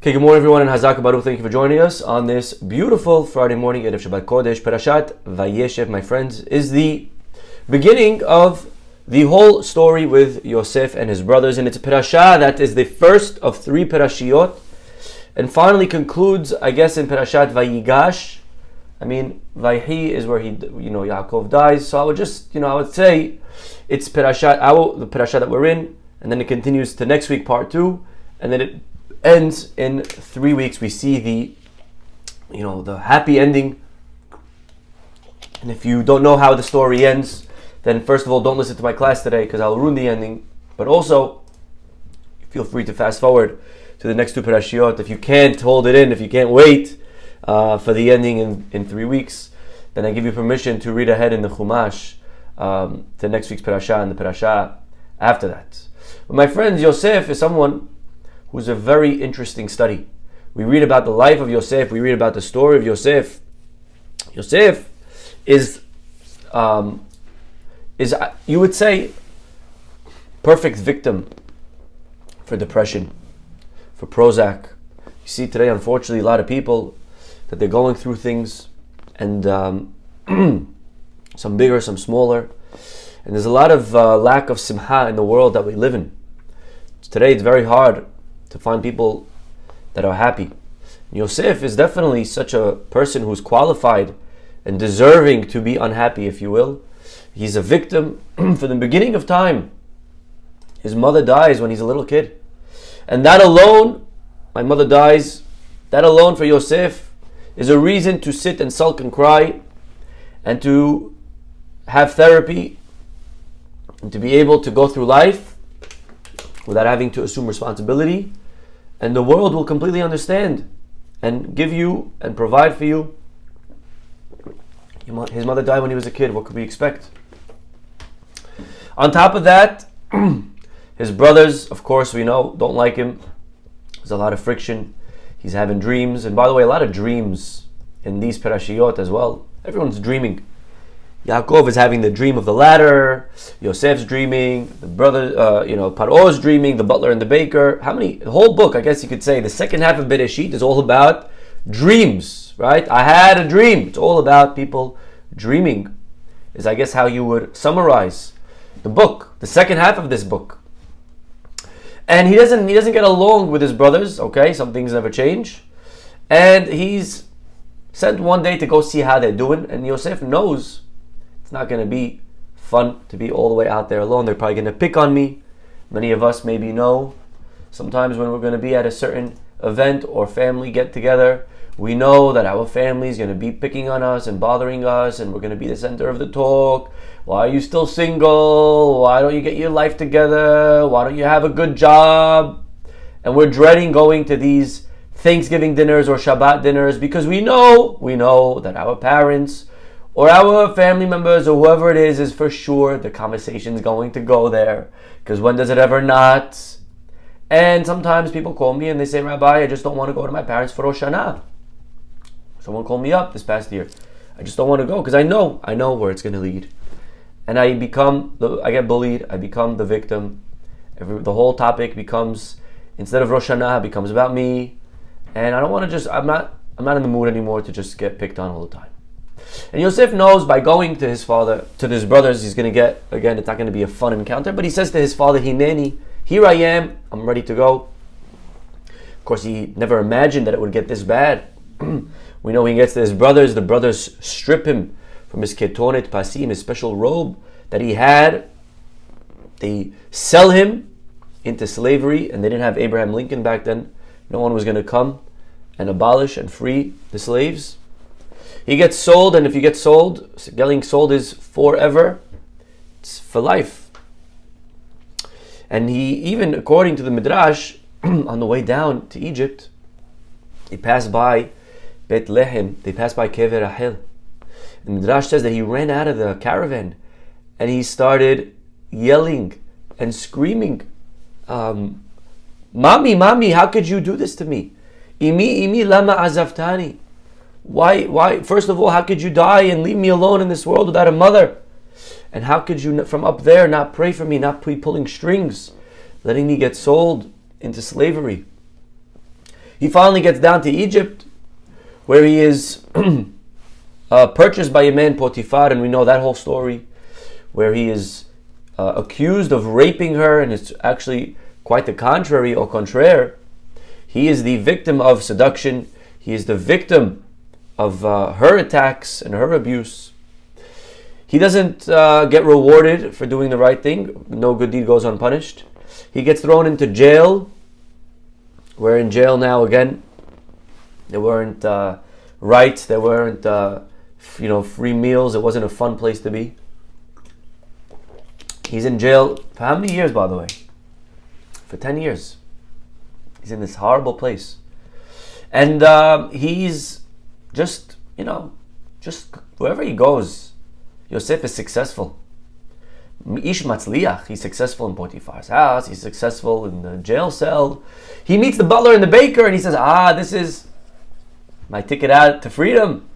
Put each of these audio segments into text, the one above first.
Okay, good morning everyone, and Hazak Baruch. Thank you for joining us on this beautiful Friday morning, Erev Shabbat Kodesh. Parashat Vayeshev, my friends, is the beginning of the whole story with Yosef and his brothers, and it's a parasha that is the first of three parashiyot, and finally concludes, I guess, in Parashat Vayigash. I mean, Vayhi is where Yaakov dies, so I would just, I would say it's Parashat, the parasha that we're in, and then it continues to next week, part 2, and then it ends in 3 weeks. We see the happy ending. And if you don't know how the story ends, then first of all, don't listen to my class today because I'll ruin the ending. But also, feel free to fast forward to the next two parashiyot. If you can't hold it in, if you can't wait for the ending in 3 weeks, then I give you permission to read ahead in the Chumash to next week's parasha and the parasha after that. But my friends, Yosef is someone who's a very interesting study. We read about the life of Yosef. We read about the story of Yosef. Yosef is you would say, perfect victim for depression, for Prozac. You see today, unfortunately, a lot of people that they're going through things, and some bigger, some smaller, and there's a lot of lack of simha in the world that we live in. Today, it's very hard to find people that are happy. Yosef is definitely such a person who's qualified and deserving to be unhappy, if you will. He's a victim from the beginning of time. His mother dies when he's a little kid. And that alone, my mother dies, that alone for Yosef is a reason to sit and sulk and cry and to have therapy and to be able to go through life without having to assume responsibility. And the world will completely understand and give you and provide for you. His mother died when he was a kid. What could we expect? On top of that, his brothers, of course, we know, don't like him. There's a lot of friction. He's having dreams. And by the way, a lot of dreams in these parashiyot as well. Everyone's dreaming. Yaakov is having the dream of the ladder. Yosef's dreaming. The brother, Paro's dreaming. The butler and the baker. The whole book, I guess you could say, the second half of Bereshit is all about dreams, right? I had a dream. It's all about people dreaming. Is, I guess, how you would summarize the book, the second half of this book. And he doesn't get along with his brothers. Okay, some things never change, and he's sent one day to go see how they're doing. And Yosef knows it's not going to be fun to be all the way out there alone. They're probably going to pick on me. Many of us maybe know sometimes when we're going to be at a certain event or family get together, we know that our family is going to be picking on us and bothering us, and we're going to be the center of the talk. Why are you still single? Why don't you get your life together? Why don't you have a good job? And we're dreading going to these Thanksgiving dinners or Shabbat dinners because we know that our parents or our family members or whoever it is for sure the conversation's going to go there, because when does it ever not? And sometimes people call me and they say, Rabbi, I just don't want to go to my parents for Rosh Hashanah. Someone called me up this past year. I just don't want to go because I know where it's going to lead. And I get bullied, I become the victim. The whole topic becomes, instead of Rosh Hashanah, it becomes about me. And I don't want to I'm not in the mood anymore to just get picked on all the time. And Yosef knows by going to his father, to his brothers, he's going to get, again, it's not going to be a fun encounter, but he says to his father, Hineni, here I am, I'm ready to go. Of course, he never imagined that it would get this bad. We know he gets to his brothers, the brothers strip him from his ketonet pasim, his special robe that he had. They sell him into slavery, and they didn't have Abraham Lincoln back then. No one was going to come and abolish and free the slaves. He gets sold, and if you get sold, getting sold is forever. It's for life. And he, even according to the Midrash, on the way down to Egypt, they passed by Bethlehem, they passed by Kever Rachel. The Midrash says that he ran out of the caravan and he started yelling and screaming, Mommy, how could you do this to me? Imi, lama azavtani. Why? First of all, how could you die and leave me alone in this world without a mother? And how could you, from up there, not pray for me, not be pulling strings, letting me get sold into slavery? He finally gets down to Egypt, where he is purchased by a man, Potiphar, and we know that whole story, where he is accused of raping her, and it's actually quite the contrary, au contraire. He is the victim of seduction. He is the victim of her attacks and her abuse. He doesn't get rewarded for doing the right thing. No good deed goes unpunished. He gets thrown into jail. We're in jail now again. There weren't rights. There weren't free meals. It wasn't a fun place to be. He's in jail for how many years, by the way? For 10 years. He's in this horrible place. And he's just wherever he goes, Yosef is successful. Ish matzliach, he's successful in Potiphar's house, he's successful in the jail cell. He meets the butler and the baker and he says, this is my ticket out to freedom.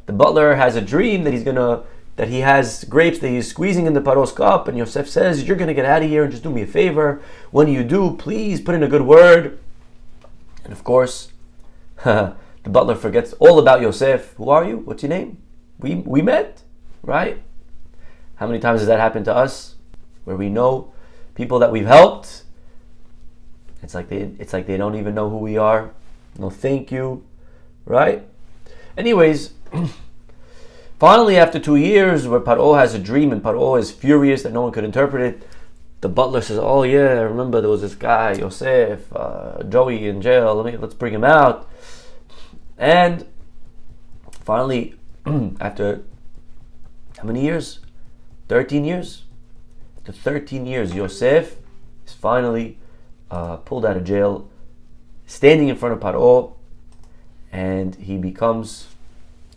The butler has a dream that he has grapes that he's squeezing in the Paro's cup, and Yosef says, you're going to get out of here and just do me a favor. When you do, please put in a good word. And of course, the butler forgets all about Yosef. Who are you? What's your name? We met, right? How many times has that happened to us, where we know people that we've helped? It's like they don't even know who we are. No, thank you, right? Anyways, finally, after 2 years, where Paro has a dream and Paro is furious that no one could interpret it, the butler says, "Oh yeah, I remember there was this guy Yosef, Joey in jail. Let's bring him out." And finally, after how many years? 13 years. After 13 years, Yosef is finally pulled out of jail, standing in front of Paro, and he becomes,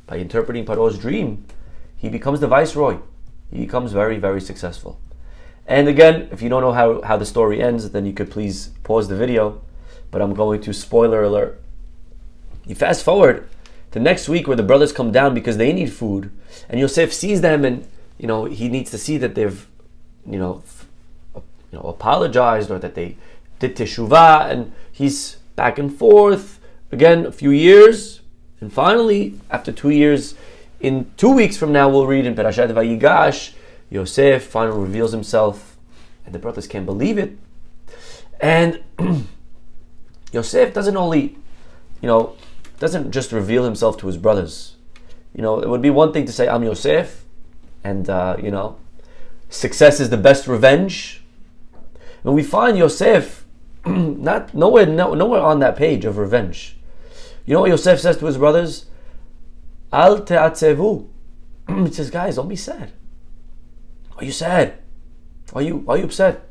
by interpreting Paro's dream, he becomes the viceroy. He becomes very, very successful. And again, if you don't know how the story ends, then you could please pause the video, but I'm going to spoiler alert. You fast forward to next week, where the brothers come down because they need food, and Yosef sees them, and he needs to see that they've apologized, or that they did teshuvah, and he's back and forth again a few years, and finally, after 2 years, in 2 weeks from now, we'll read in Parashat Vayigash, Yosef finally reveals himself, and the brothers can't believe it. And Yosef doesn't just reveal himself to his brothers. It would be one thing to say, I'm Yosef, and success is the best revenge. And we find Yosef nowhere on that page of revenge. You know what Yosef says to his brothers? Al te'atzevu. He says, guys, don't be sad. Are you sad? Are you upset?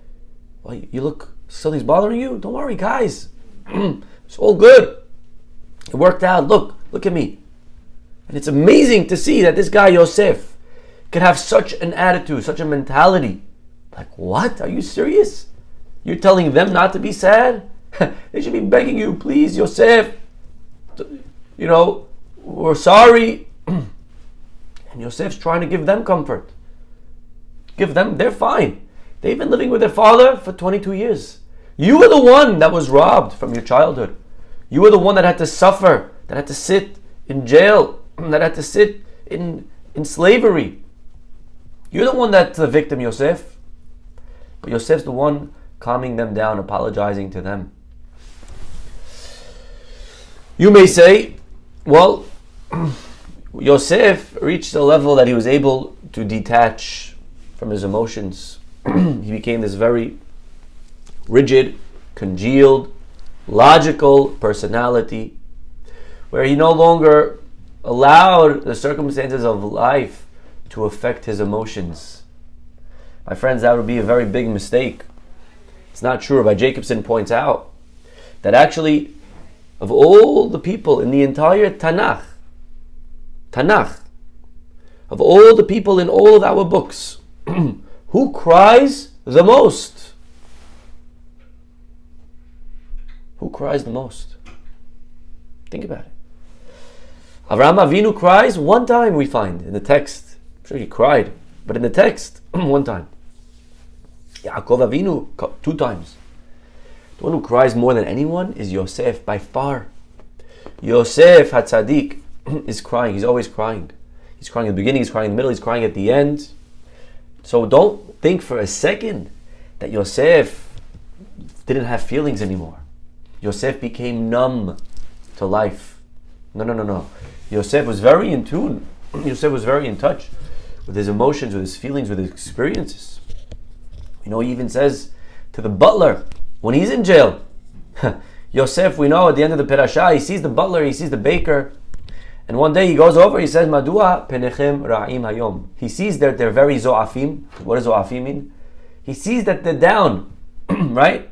You look, something's bothering you? Don't worry, guys. It's all good. It worked out. Look at me. And it's amazing to see that this guy Yosef can have such an attitude, such a mentality. Like, what? Are you serious? You're telling them not to be sad? They should be begging you, please, Yosef. We're sorry. And Yosef's trying to give them comfort. They're fine. They've been living with their father for 22 years. You were the one that was robbed from your childhood. You were the one that had to suffer, that had to sit in jail, that had to sit in slavery. You're the one that's the victim, Yosef. But Yosef's the one calming them down, apologizing to them. You may say, well, Yosef reached a level that he was able to detach from his emotions. He became this very rigid, congealed, logical personality, where he no longer allowed the circumstances of life to affect his emotions. My friends, that would be a very big mistake. It's not true. Rabbi Jacobson points out that actually, of all the people in the entire Tanakh, of all the people in all of our books, who cries the most? Who cries the most? Think about it. Avraham Avinu cries one time, we find in the text. I'm sure he cried, but in the text, one time. Yaakov Avinu, 2 times. The one who cries more than anyone is Yosef, by far. Yosef HaTzadik is crying. He's always crying. He's crying in the beginning, he's crying in the middle, he's crying at the end. So don't think for a second that Yosef didn't have feelings anymore. Yosef became numb to life. No. Yosef was very in tune. Yosef was very in touch with his emotions, with his feelings, with his experiences. He even says to the butler, when he's in jail, Yosef, we know at the end of the parasha, he sees the butler, he sees the baker, and one day he goes over, he says, Madua penechem ra'im hayom. He sees that they're very zo'afim. What does zo'afim mean? He sees that they're down, right?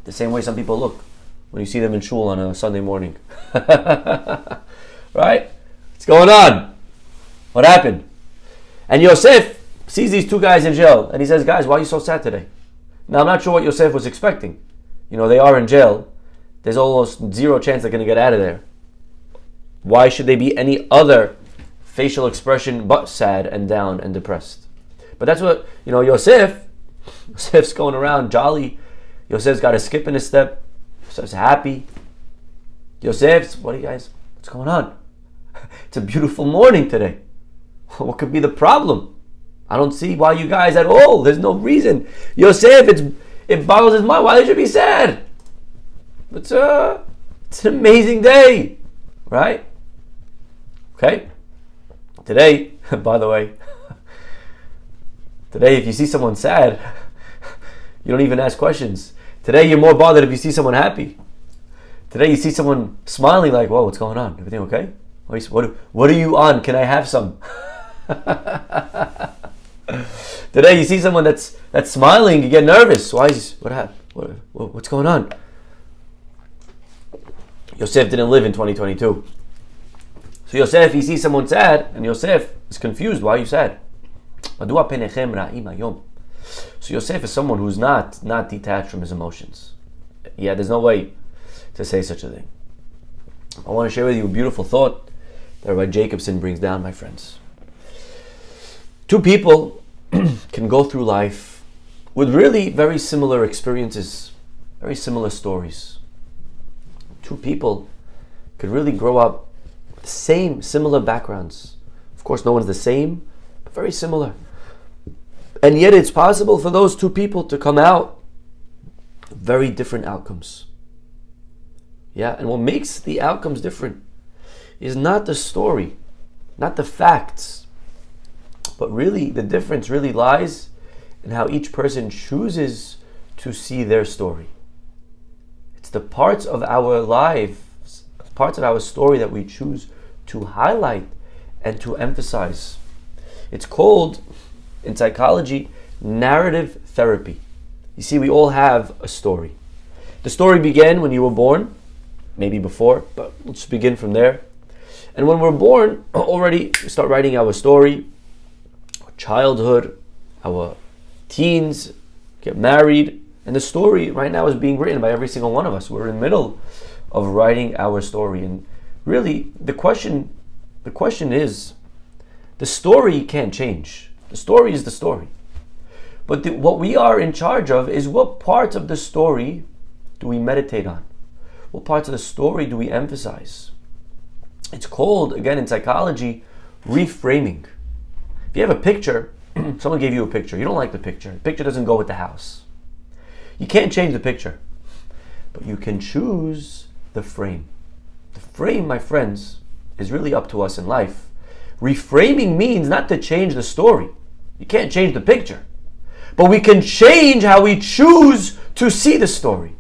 The same way some people look when you see them in shul on a Sunday morning. Right? What's going on? What happened? And Yosef sees these two guys in jail, and he says, guys, why are you so sad today? Now, I'm not sure what Yosef was expecting. They are in jail. There's almost zero chance they're going to get out of there. Why should they be any other facial expression but sad and down and depressed? But that's what, Yosef's going around jolly. Yosef's got a skip in his step. Yosef's happy. What do you guys, what's going on? It's a beautiful morning today. What could be the problem? I don't see why you guys at all. There's no reason. Yosef, it boggles his mind why they should be sad. It's an amazing day, right? Okay? Today, by the way, if you see someone sad, you don't even ask questions. Today, you're more bothered if you see someone happy. Today, you see someone smiling like, whoa, what's going on? Everything okay? What are you on? Can I have some? Today, you see someone that's smiling, you get nervous. What happened? What's going on? Yosef didn't live in 2022. So Yosef, he sees someone sad, and Yosef is confused. Why are you sad? So Yosef is someone who's not detached from his emotions. Yeah, there's no way to say such a thing. I want to share with you a beautiful thought that Rabbi Jacobson brings down, my friends. Two people can go through life with really very similar experiences, very similar stories. Two people could really grow up with similar backgrounds. Of course, no one's the same, but very similar. And yet it's possible for those two people to come out with very different outcomes. Yeah, and what makes the outcomes different is not the story, not the facts, but really the difference really lies in how each person chooses to see their story. It's the parts of our lives, parts of our story that we choose to highlight and to emphasize. It's called, in psychology, narrative therapy. You see, we all have a story. The story began when you were born, maybe before, but let's begin from there. And when we're born, already we start writing our story, our childhood, our teens, get married, and the story right now is being written by every single one of us. We're in the middle of writing our story. And really, the question is, the story can't change. The story is the story. But what we are in charge of is what parts of the story do we meditate on? What parts of the story do we emphasize? It's called, again in psychology, reframing. If you have a picture, someone gave you a picture, you don't like the picture. The picture doesn't go with the house. You can't change the picture, but you can choose the frame. The frame, my friends, is really up to us in life. Reframing means not to change the story. You can't change the picture. But we can change how we choose to see the story.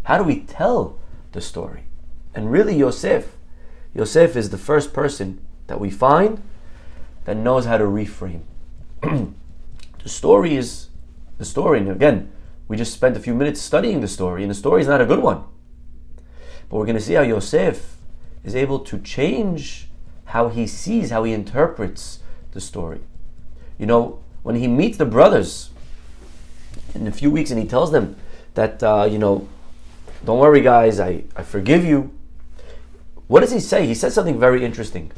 How do we tell the story? And really, Yosef is the first person that we find that knows how to reframe. The story is the story. And again, we just spent a few minutes studying the story, and the story is not a good one. But we're going to see how Yosef is able to change how he sees, how he interprets the story. When he meets the brothers in a few weeks and he tells them that, don't worry guys, I forgive you. What does he say? He says something very interesting.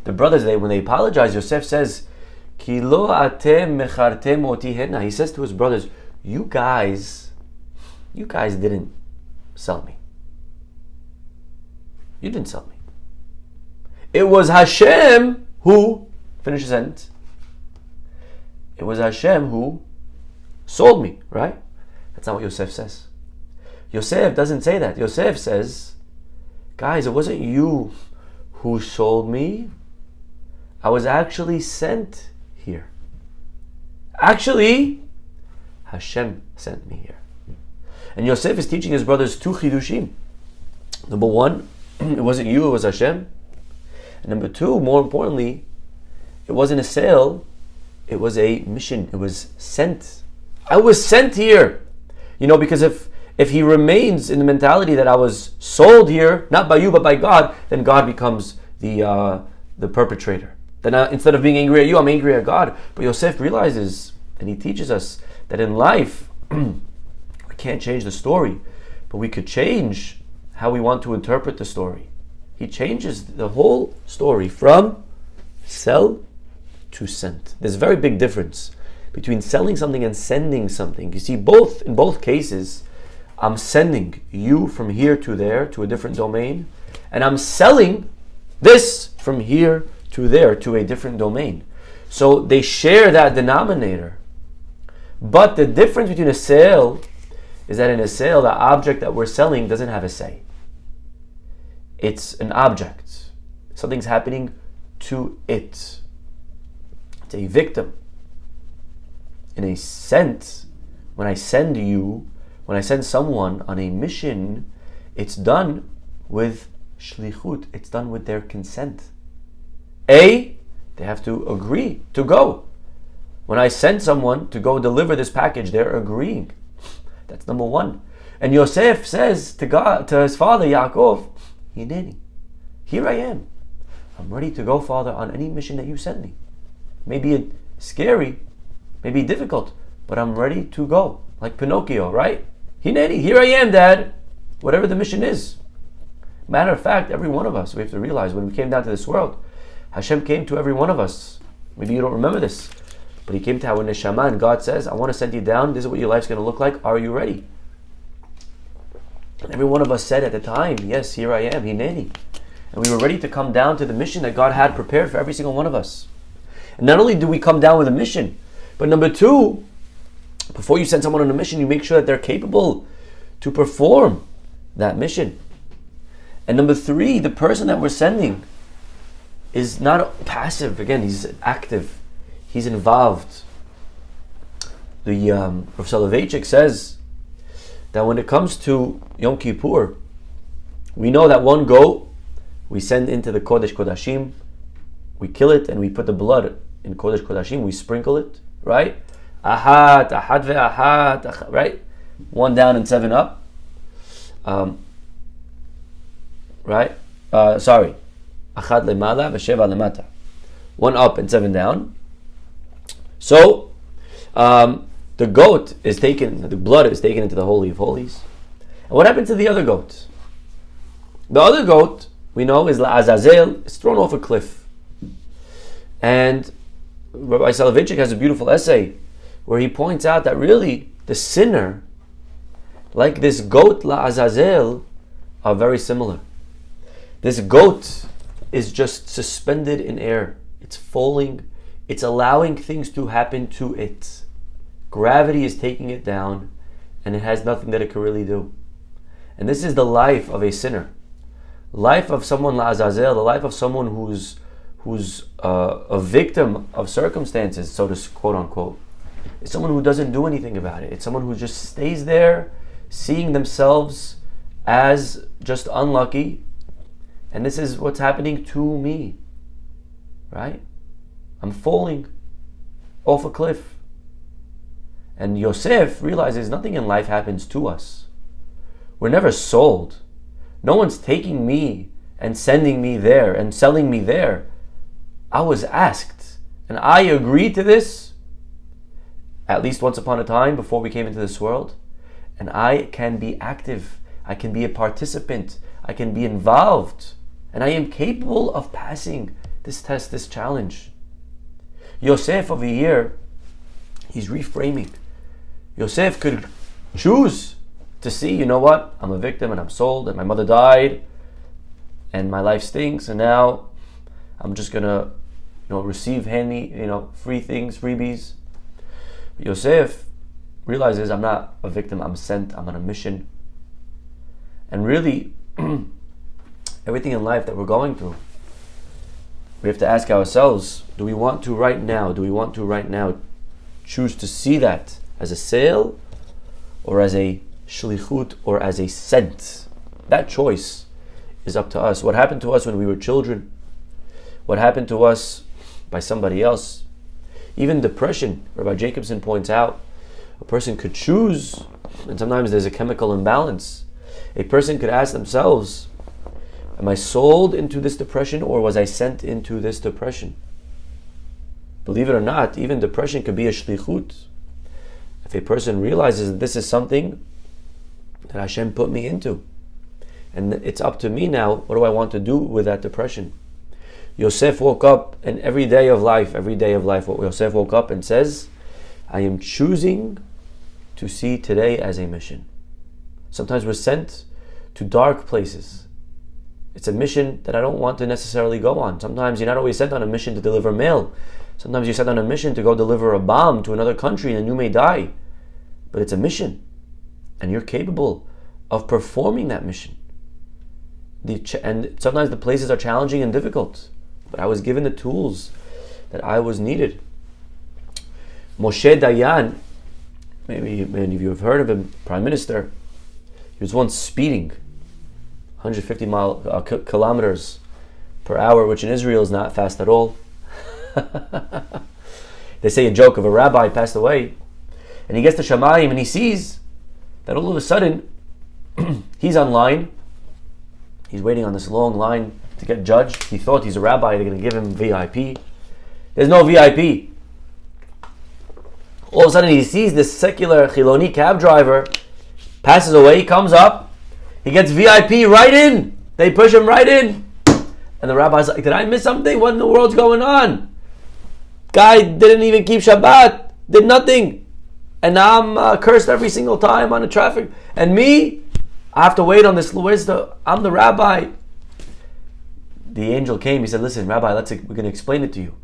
The brothers, when they apologize, Yosef says, Ki lo atem mechartem oti hena. He says to his brothers, you guys didn't sell me. You didn't sell me. It was Hashem who, finish the sentence, it was Hashem who sold me, right? That's not what Yosef says. Yosef doesn't say that. Yosef says, guys, it wasn't you who sold me. I was actually sent here. Actually, Hashem sent me here. And Yosef is teaching his brothers two chidushim. Number one, it wasn't you, it was Hashem. And number two, more importantly, it wasn't a sale, it was a mission. It was sent. I was sent here. Because if he remains in the mentality that I was sold here, not by you but by God, then God becomes the perpetrator. Then instead of being angry at you, I'm angry at God. But Yosef realizes, and he teaches us, that in life, we can't change the story, but we could change how we want to interpret the story. He changes the whole story from sell to send. There's a very big difference between selling something and sending something. You see, in both cases, I'm sending you from here to there, to a different domain, and I'm selling this from here to there, to a different domain. So they share that denominator. But the difference between a sale is that in a sale, the object that we're selling doesn't have a say. It's an object. Something's happening to it. It's a victim. In a sense, when I send someone on a mission, it's done with shlichut. It's done with their consent. They have to agree to go. When I send someone to go deliver this package, they're agreeing. That's number one. And Yosef says to God, to his father Yaakov, Hineni, here I am. I'm ready to go, Father, on any mission that you send me. Maybe scary, maybe difficult, but I'm ready to go. Like Pinocchio, right? Hineni, here I am, Dad. Whatever the mission is. Matter of fact, every one of us, we have to realize when we came down to this world, Hashem came to every one of us. Maybe you don't remember this, but he came to our neshama, and God says, I want to send you down. This is what your life's going to look like. Are you ready? And every one of us said at the time, yes, here I am, Hineni. And we were ready to come down to the mission that God had prepared for every single one of us. And not only do we come down with a mission, but number two, before you send someone on a mission, you make sure that they're capable to perform that mission. And number three, the person that we're sending is not passive. Again, he's active. He's involved. The Rav Soloveitchik says that when it comes to Yom Kippur, we know that one goat we send into the Kodesh Kodashim, we kill it and we put the blood in Kodesh Kodashim, we sprinkle it, right? Ahat ve'ahat, right? 1 down and 7 up. Right? Sorry. Achad lemala v'sheva lemata. 1 up and 7 down. So, the goat is taken, the blood is taken into the Holy of Holies. And what happened to the other goat? The other goat, we know, is La'azazel, is thrown off a cliff. And Rabbi Soloveitchik has a beautiful essay where he points out that really the sinner, like this goat La'azazel, are very similar. This goat is just suspended in air. It's falling. It's allowing things to happen to it. Gravity is taking it down, and it has nothing that it can really do. And this is the life of a sinner. Life of someone La'azazel, the life of someone who's a victim of circumstances, so to quote unquote. It's someone who doesn't do anything about it. It's someone who just stays there, seeing themselves as just unlucky. And this is what's happening to me, right? I'm falling off a cliff. And Yosef realizes nothing in life happens to us. We're never sold. No one's taking me and sending me there and selling me there. I was asked, and I agreed to this at least once upon a time before we came into this world. And I can be active. I can be a participant. I can be involved. And I am capable of passing this test, this challenge. Yosef over here, he's reframing. Yosef could choose to see, you know what, I'm a victim and I'm sold and my mother died. and my life stinks, and now I'm just gonna, receive free things, freebies. Yosef realizes, I'm not a victim, I'm sent, I'm on a mission. And really, everything in life that we're going through, we have to ask ourselves, do we want to right now choose to see that as a sale, or as a shlichut, or as a sent? That choice is up to us. What happened to us when we were children, what happened to us by somebody else, even depression, Rabbi Jacobson points out, a person could choose, and sometimes there's a chemical imbalance. A person could ask themselves, am I sold into this depression, or was I sent into this depression? Believe it or not, even depression could be a shlichut. If a person realizes that this is something that Hashem put me into, and it's up to me now, what do I want to do with that depression? Yosef woke up, and every day of life, what Yosef woke up and says, I am choosing to see today as a mission. Sometimes we're sent to dark places. It's a mission that I don't want to necessarily go on. Sometimes you're not always sent on a mission to deliver mail. Sometimes you're sent on a mission to go deliver a bomb to another country and you may die. But it's a mission. And you're capable of performing that mission. And sometimes the places are challenging and difficult. But I was given the tools that I was needed. Moshe Dayan, maybe many of you have heard of him, Prime Minister. He was once speeding 150 kilometers per hour, which in Israel is not fast at all. They say a joke of a rabbi passed away, and he gets to Shamayim and he sees that all of a sudden he's online. He's waiting on this long line to get judged. He thought he's a rabbi, they're going to give him VIP. There's no VIP. All of a sudden he sees this secular Chiloni cab driver, passes away, comes up, he gets VIP right in. They push him right in. And the rabbi's like, did I miss something? What in the world's going on? Guy didn't even keep Shabbat, did nothing. And now I'm cursed every single time on the traffic. And me, I have to wait on this. I'm the rabbi. The angel came, he said, listen, Rabbi, we're going to explain it to you.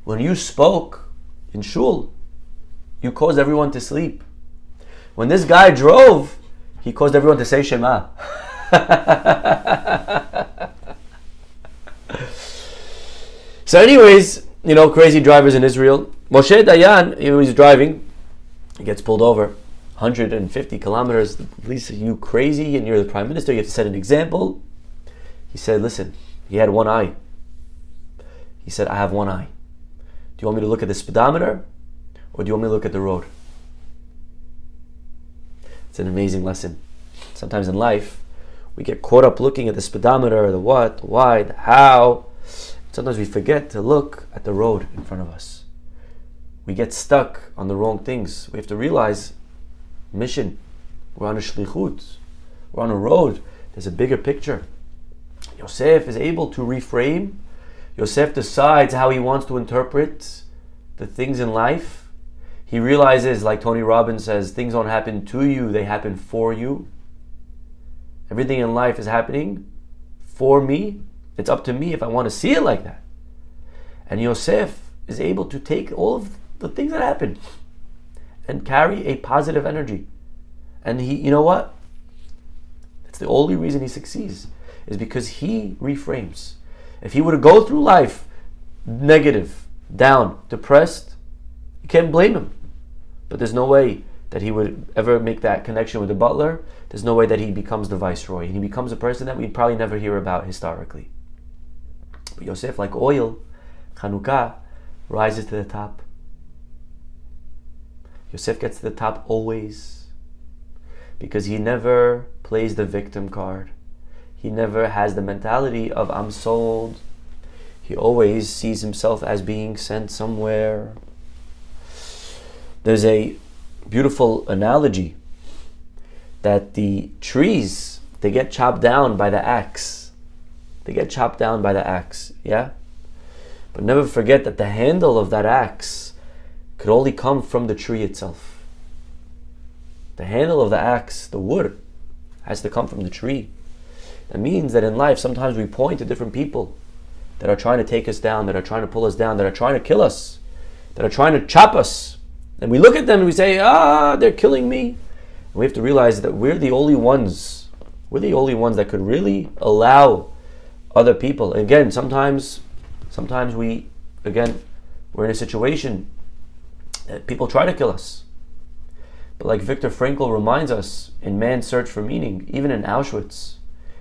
When you spoke in shul, you caused everyone to sleep. When this guy drove, he caused everyone to say Shema. So anyways, crazy drivers in Israel. Moshe Dayan, he was driving. He gets pulled over. 150 kilometers. The police say, you crazy, and you're the prime minister, you have to set an example. He said, listen, he had one eye. He said, I have one eye. Do you want me to look at the speedometer, or do you want me to look at the road? It's an amazing lesson. Sometimes in life, we get caught up looking at the speedometer, the what, the why, the how. Sometimes we forget to look at the road in front of us. We get stuck on the wrong things. We have to realize, mission. We're on a shlichut. We're on a road. There's a bigger picture. Yosef is able to reframe. Yosef decides how he wants to interpret the things in life. He realizes, like Tony Robbins says, things don't happen to you, they happen for you. Everything in life is happening for me. It's up to me if I want to see it like that. And Yosef is able to take all of the things that happen and carry a positive energy. And he, you know what? That's the only reason he succeeds, is because he reframes. If he were to go through life negative, down, depressed, you can't blame him. But there's no way that he would ever make that connection with the butler. There's no way that he becomes the viceroy. And he becomes a person that we'd probably never hear about historically. But Yosef, like oil, Chanukah, rises to the top. Yosef gets to the top always, because he never plays the victim card. He never has the mentality of I'm sold. He always sees himself as being sent somewhere. There's a beautiful analogy that the trees, they get chopped down by the axe. They get chopped down by the axe, yeah? But never forget that the handle of that axe could only come from the tree itself. The handle of the axe, the wood, has to come from the tree. It means that in life, sometimes we point to different people that are trying to take us down, that are trying to pull us down, that are trying to kill us, that are trying to chop us. And we look at them and we say, they're killing me. And we have to realize that we're the only ones that could really allow other people. Again, sometimes we're in a situation that people try to kill us. But like Viktor Frankl reminds us, in Man's Search for Meaning, even in Auschwitz,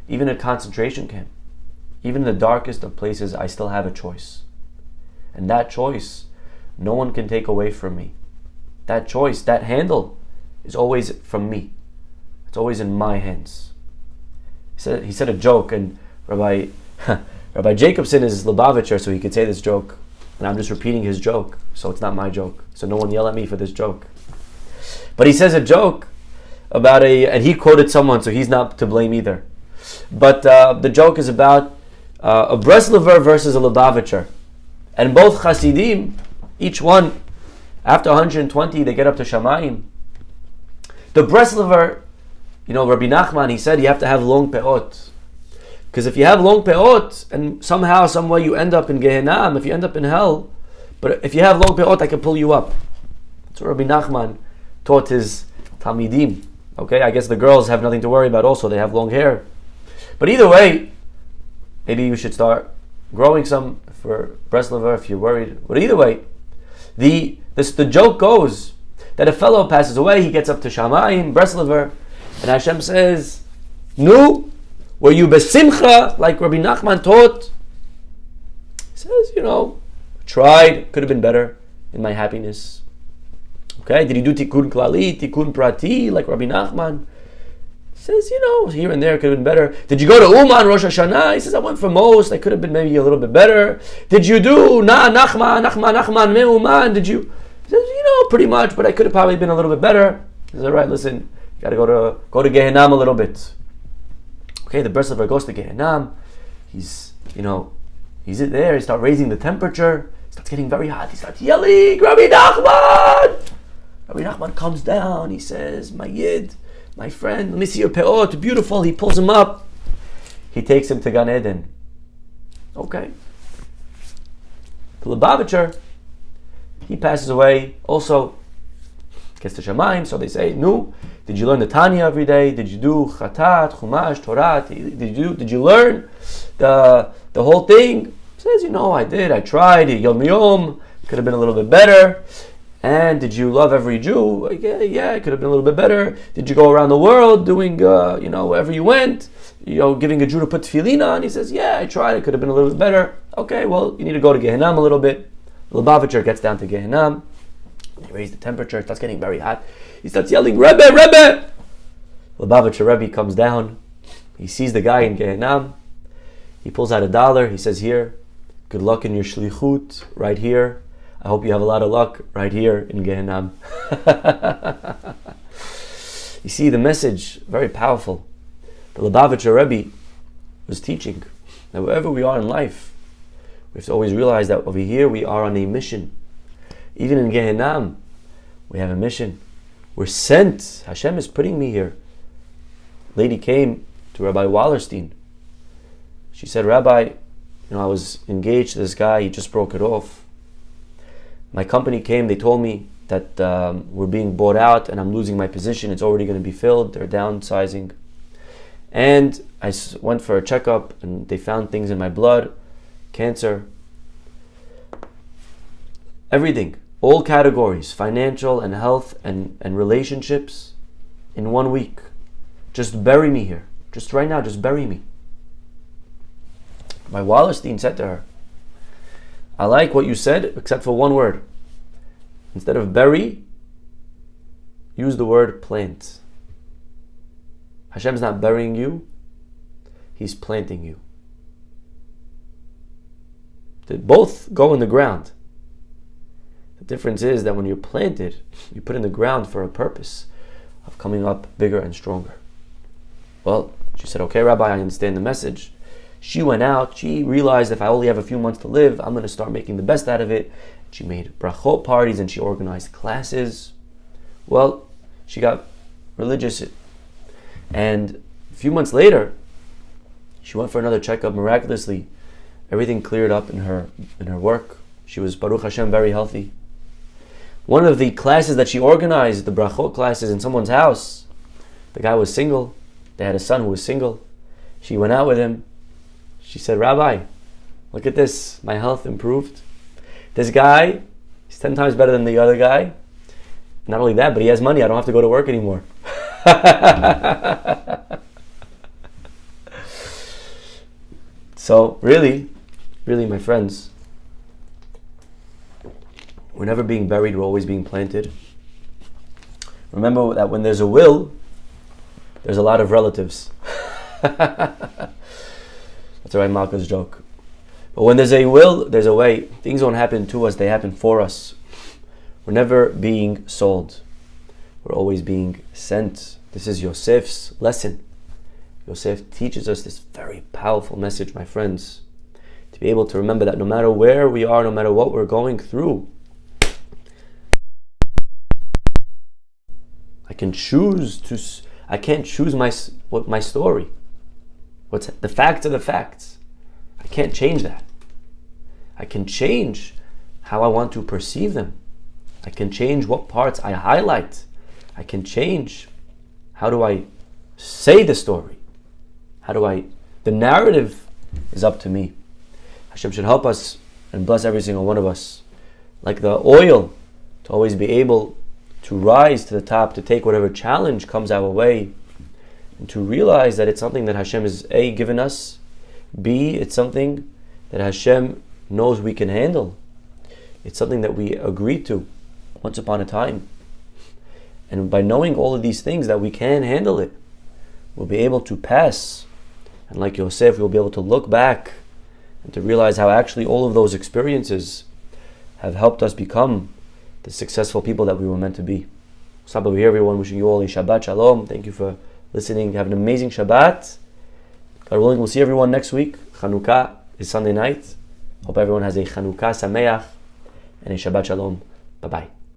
even in a concentration camp, even in the darkest of places, I still have a choice. And that choice, no one can take away from me. That choice, that handle, is always from me. It's always in my hands. He said a joke, and Rabbi Jacobson is Lubavitcher, so he could say this joke, and I'm just repeating his joke, so it's not my joke. So no one yell at me for this joke. But he says a joke about and he quoted someone, so he's not to blame either. But the joke is about a Breslover versus a Lubavitcher. And both Hasidim, each one, after 120, they get up to Shamayim. The Breslover, Rabbi Nachman, he said you have to have long peot. Because if you have long peot, and somehow, some way you end up in Gehenna, if you end up in hell, but if you have long peot, I can pull you up. That's what Rabbi Nachman taught his Talmidim. Okay, I guess the girls have nothing to worry about also, they have long hair. But either way, maybe you should start growing some for Breslover if you're worried. But either way, the joke goes that a fellow passes away, he gets up to Shamayim, Breslover, and Hashem says, "Nu, were you besimcha like Rabbi Nachman taught?" He says, tried, could have been better in my happiness. Okay, did you do tikkun klali, tikkun prati like Rabbi Nachman? He says, here and there could have been better. Did you go to Uman Rosh Hashanah? He says, I went for most. I could have been maybe a little bit better. Did you do Nachman me Uman? Did you? He says, pretty much, but I could have probably been a little bit better. He says, all right, listen, you got to go to Gehenna a little bit. Okay, the Breslover goes to Gehenna. He's there. He starts raising the temperature. It starts getting very hot. He starts yelling, Rabbi Nachman! Rabbi Nachman comes down. He says, my Yid, my friend, let me see your peot, beautiful. He pulls him up. He takes him to Gan Eden. Okay. The Lubavitcher, he passes away. Also, gets to Shamayim. So they say, "Nu, did you learn the Tanya every day? Did you do Chatat, Chumash, Torah? Did you learn the whole thing?" He says, I did. I tried. Yom Yom could have been a little bit better. And did you love every Jew? Yeah, it could have been a little bit better. Did you go around the world doing, wherever you went, giving a Jew to put tefillin on? He says, yeah, I tried. It could have been a little bit better. Okay, well, you need to go to Gehenna a little bit. Lubavitcher gets down to Gehenna. They raise the temperature. It starts getting very hot. He starts yelling, Rebbe, Rebbe! Lubavitcher Rebbe comes down. He sees the guy in Gehenna. He pulls out $1. He says, here, good luck in your shlichut, right here. I hope you have a lot of luck right here in Gehenna. You see, the message, very powerful. The Lubavitcher Rebbe was teaching that wherever we are in life, we have to always realize that over here we are on a mission. Even in Gehenna, we have a mission. We're sent. Hashem is putting me here. Lady came to Rabbi Wallerstein. She said, Rabbi, I was engaged to this guy. He just broke it off. My company came, they told me that we're being bought out and I'm losing my position. It's already going to be filled. They're downsizing. And I went for a checkup and they found things in my blood, cancer, everything, all categories, financial and health and relationships in 1 week. Just bury me here. Just right now, just bury me. My Wallerstein said to her, I like what you said, except for one word. Instead of bury, use the word plant. Hashem's not burying you, He's planting you. They both go in the ground. The difference is that when you're planted, you put in the ground for a purpose of coming up bigger and stronger. Well, she said, okay, Rabbi, I understand the message. She went out, she realized if I only have a few months to live, I'm going to start making the best out of it. She made brachot parties and she organized classes. Well, she got religious. And a few months later, She went for another checkup. Miraculously, everything cleared up in her work. She was, Baruch Hashem, very healthy. One of the classes that she organized, the brachot classes in someone's house, the guy was single. They had a son who was single. She went out with him. She said, Rabbi, look at this. My health improved. This guy, he's 10 times better than the other guy. Not only that, but he has money. I don't have to go to work anymore. So really, my friends, we're never being buried, we're always being planted. Remember that when there's a will, there's a lot of relatives. That's Rabbi Malka's joke. But when there's a will, there's a way. Things don't happen to us, they happen for us. We're never being sold. We're always being sent. This is Yosef's lesson. Yosef teaches us this very powerful message, my friends. To be able to remember that no matter where we are, no matter what we're going through, I can't choose my story. The facts are the facts. I can't change that. I can change how I want to perceive them. I can change what parts I highlight. I can change how do I say the story. The narrative is up to me. Hashem should help us and bless every single one of us. Like the oil, to always be able to rise to the top, to take whatever challenge comes our way, and to realize that it's something that Hashem has A, given us, B, it's something that Hashem knows we can handle. It's something that we agreed to once upon a time. And by knowing all of these things that we can handle it, we'll be able to pass. And like Yosef, we'll be able to look back and to realize how actually all of those experiences have helped us become the successful people that we were meant to be. Stop over here, everyone. Wishing you all a Shabbat Shalom. Thank you for listening. Have an amazing Shabbat. God willing, we'll see everyone next week. Chanukah is Sunday night. Hope everyone has a Chanukah Sameach and a Shabbat Shalom. Bye-bye.